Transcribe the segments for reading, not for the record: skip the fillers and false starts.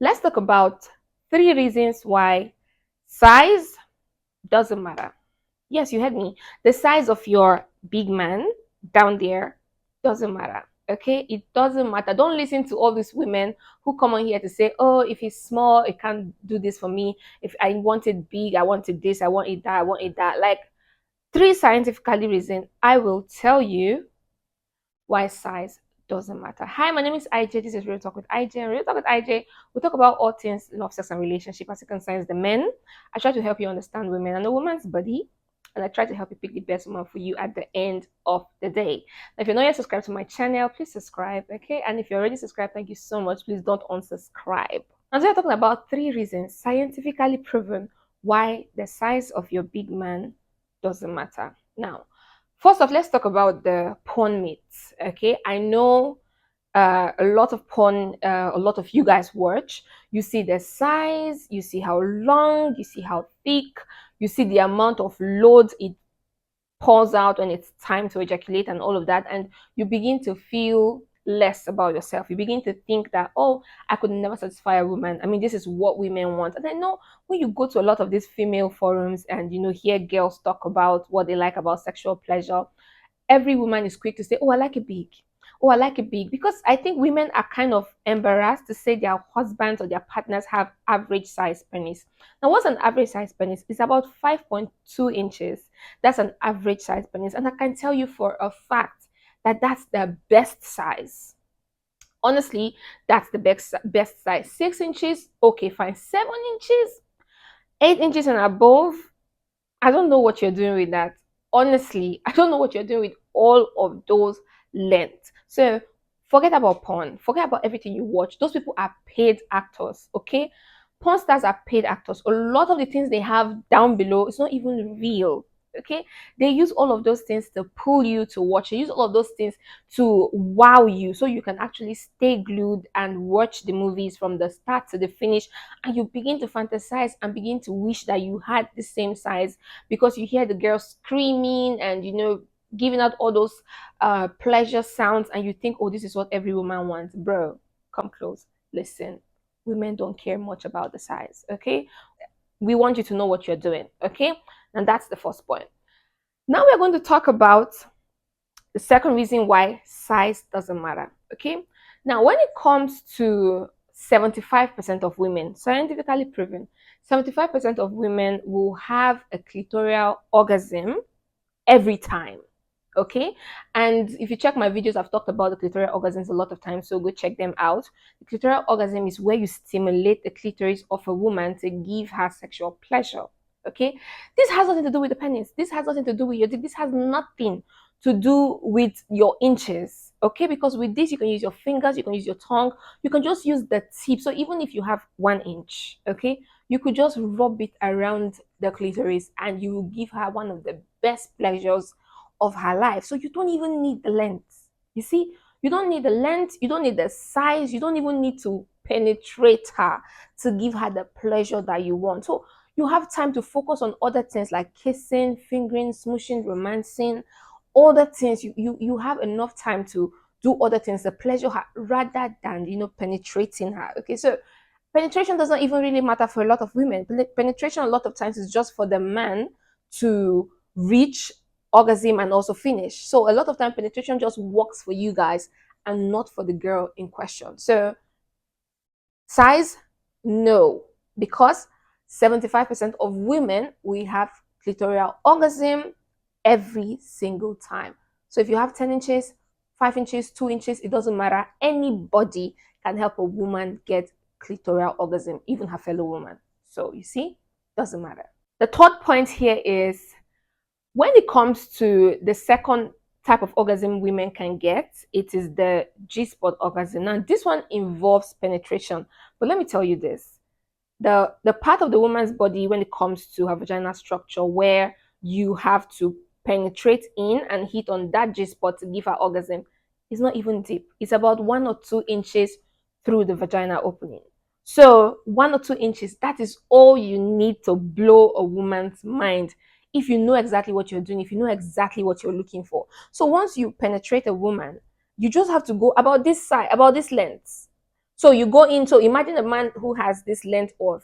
Let's talk about 3 reasons why size doesn't matter. Yes, you heard me. The size of your big man down there doesn't matter. Okay, it doesn't matter. Don't listen to all these women who come on here to say, "Oh, if he's small, it can't do this for me. If I want it big, I want it this, I want it that, I want it that." Like three scientifically reason, I will tell you why size doesn't matter. Hi, my name is IJ. This is Real Talk with IJ. Real Talk with IJ, we talk about all things love, sex, and relationship as it concerns the men. I try to help you understand women and a woman's body, and I try to help you pick the best woman for you at the end of the day. Now, if you're not yet subscribed to my channel, please subscribe, okay? And if you're already subscribed, thank you so much. Please don't unsubscribe. And so we're talking about 3 reasons, scientifically proven, why the size of your big man doesn't matter. Now, first off, let's talk about the porn myths. Okay, I know a lot of porn, a lot of you guys watch. You see the size, you see how long, you see how thick, you see the amount of load it pours out when it's time to ejaculate and all of that, and you begin to feel less about yourself. You begin to think that, oh, I could never satisfy a woman. I mean, this is what women want. And I know when you go to a lot of these female forums and hear girls talk about what they like about sexual pleasure, every woman is quick to say, oh, I like it big. Oh, I like it big. Because I think women are kind of embarrassed to say their husbands or their partners have average size penis. Now, what's an average size penis? It's about 5.2 inches. That's an average size penis. And I can tell you for a fact that that's the best size. Honestly, that's the best size. 6 inches, okay, fine. 7 inches, 8 inches and above, I don't know what you're doing with that. Honestly, I don't know what you're doing with all of those lengths. So forget about porn. Forget about everything you watch. Those people are paid actors, okay? Porn stars are paid actors. A lot of the things they have down below is not even real. Okay, they use all of those things to pull you to watch. They use all of those things to wow you, so you can actually stay glued and watch the movies from the start to the finish, and you begin to fantasize and begin to wish that you had the same size because you hear the girl screaming and giving out all those pleasure sounds, and you think, oh, this is what every woman wants. Bro, come close, listen. Women don't care much about the size. Okay, we want you to know what you're doing. Okay, and that's the first point. Now we're going to talk about the second reason why size doesn't matter. Okay, now when it comes to 75% of women, scientifically proven, 75% of women will have a clitoral orgasm every time. Okay, and if you check my videos, I've talked about the clitoral orgasms a lot of times, so go check them out. The clitoral orgasm is where you stimulate the clitoris of a woman to give her sexual pleasure. Okay, this has nothing to do with the penis, this has nothing to do with your dick, this has nothing to do with your inches. Okay, because with this you can use your fingers, you can use your tongue, you can just use the tip. So even if you have 1 inch, okay, you could just rub it around the clitoris and you will give her one of the best pleasures of her life. So you don't even need the length. You see, you don't need the length, you don't need the size, you don't even need to penetrate her to give her the pleasure that you want. So you have time to focus on other things like kissing, fingering, smooshing, romancing, other things. You have enough time to do other things to pleasure her rather than penetrating her. Okay, so penetration does not even really matter for a lot of women. Penetration a lot of times is just for the man to reach orgasm and also finish. So a lot of time penetration just works for you guys and not for the girl in question. So size, no, because 75% of women we have clitoral orgasm every single time. So if you have 10 inches, 5 inches, 2 inches, it doesn't matter. Anybody can help a woman get clitoral orgasm, even her fellow woman. So you see, doesn't matter. The third point here is when it comes to the second type of orgasm women can get, it is the G-spot orgasm. Now, this one involves penetration, but let me tell you this. The part of the woman's body when it comes to her vaginal structure where you have to penetrate in and hit on that G-spot to give her orgasm is not even deep. It's about 1 or 2 inches through the vaginal opening. So 1 or 2 inches, that is all you need to blow a woman's mind if you know exactly what you're doing, if you know exactly what you're looking for. So once you penetrate a woman, you just have to go about this side, about this length. So you go in, so imagine a man who has this length of,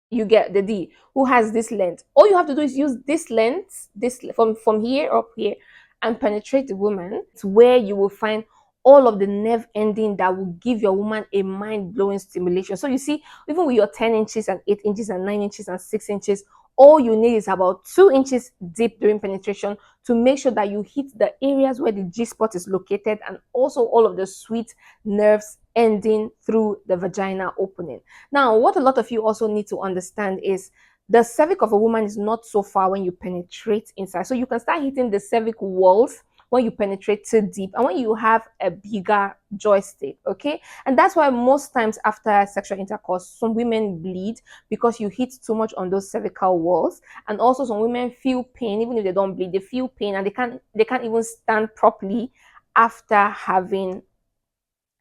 you get the D, who has this length. All you have to do is use this length, this from here up here, and penetrate the woman. It's where you will find all of the nerve ending that will give your woman a mind-blowing stimulation. So you see, even with your 10 inches and 8 inches and 9 inches and 6 inches, all you need is about 2 inches deep during penetration to make sure that you hit the areas where the G spot is located, and also all of the sweet nerves ending through the vagina opening. Now, what a lot of you also need to understand is the cervix of a woman is not so far when you penetrate inside. So you can start hitting the cervix walls when you penetrate too deep and when you have a bigger joystick, okay? And that's why most times after sexual intercourse, some women bleed because you hit too much on those cervical walls. And also some women feel pain, even if they don't bleed, they feel pain and they can't even stand properly after having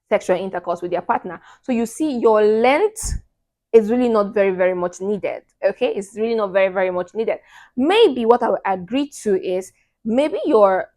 sexual intercourse with their partner. So you see, your length is really not very, very much needed. Okay, it's really not very, very much needed. Maybe what I would agree to is maybe your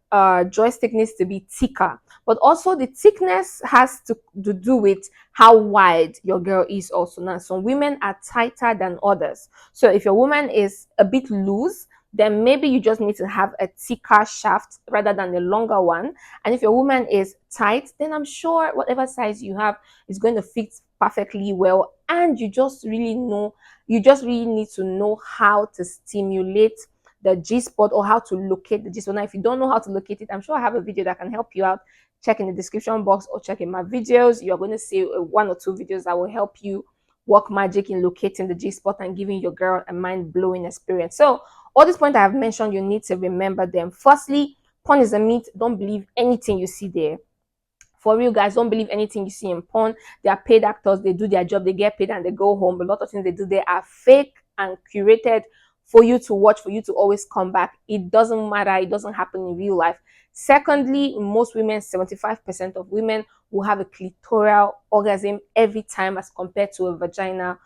joystick needs to be thicker, but also the thickness has to do with how wide your girl is. Also, now some women are tighter than others. So if your woman is a bit loose, then maybe you just need to have a thicker shaft rather than a longer one. And if your woman is tight, then I'm sure whatever size you have is going to fit perfectly well. And you just really need to know how to stimulate the G spot or how to locate the G spot. Now, if you don't know how to locate it, I'm sure I have a video that can help you out. Check in the description box or check in my videos. You're going to see one or two videos that will help you work magic in locating the G spot and giving your girl a mind blowing experience. So, all these points I have mentioned, you need to remember them. Firstly, porn is a myth. Don't believe anything you see there. For real, guys, don't believe anything you see in porn. They are paid actors, they do their job, they get paid and they go home. A lot of things they do there are fake and curated for you to watch, for you to always come back. It doesn't matter, it doesn't happen in real life. Secondly, most women, 75% of women will have a clitoral orgasm every time as compared to a vagina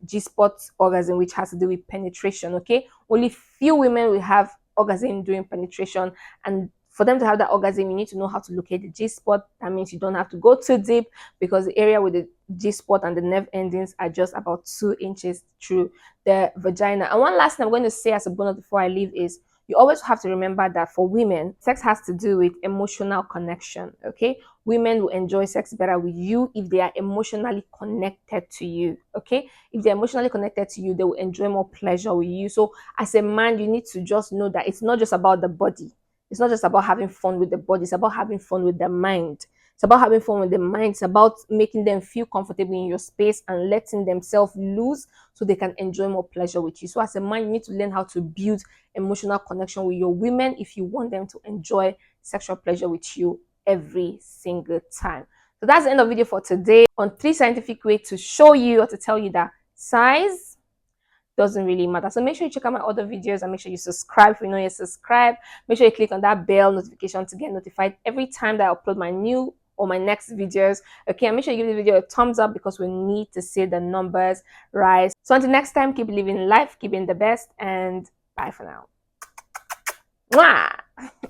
G-spot orgasm, which has to do with penetration. Okay, only few women will have orgasm during penetration, and for them to have that orgasm, you need to know how to locate the G spot. That means you don't have to go too deep because the area with the G spot and the nerve endings are just about 2 inches through the vagina. And one last thing I'm going to say as a bonus before I leave is you always have to remember that for women, sex has to do with emotional connection. Okay, women will enjoy sex better with you if they are emotionally connected to you. Okay, if they're emotionally connected to you, they will enjoy more pleasure with you. So as a man, you need to just know that it's not just about the body. It's not just about having fun with the body, it's about having fun with the mind. It's about having fun with the mind. It's about making them feel comfortable in your space and letting themselves loose so they can enjoy more pleasure with you. So, as a man, you need to learn how to build emotional connection with your women if you want them to enjoy sexual pleasure with you every single time. So, that's the end of the video for today on 3 scientific ways to show you or to tell you that size doesn't really matter. So make sure you check out my other videos and make sure you subscribe if you know you're subscribed. Make sure you click on that bell notification to get notified every time that I upload my new or my next videos. Okay, and make sure you give the video a thumbs up because we need to see the numbers rise. So until next time, keep living life, keep being the best, and bye for now. Mwah!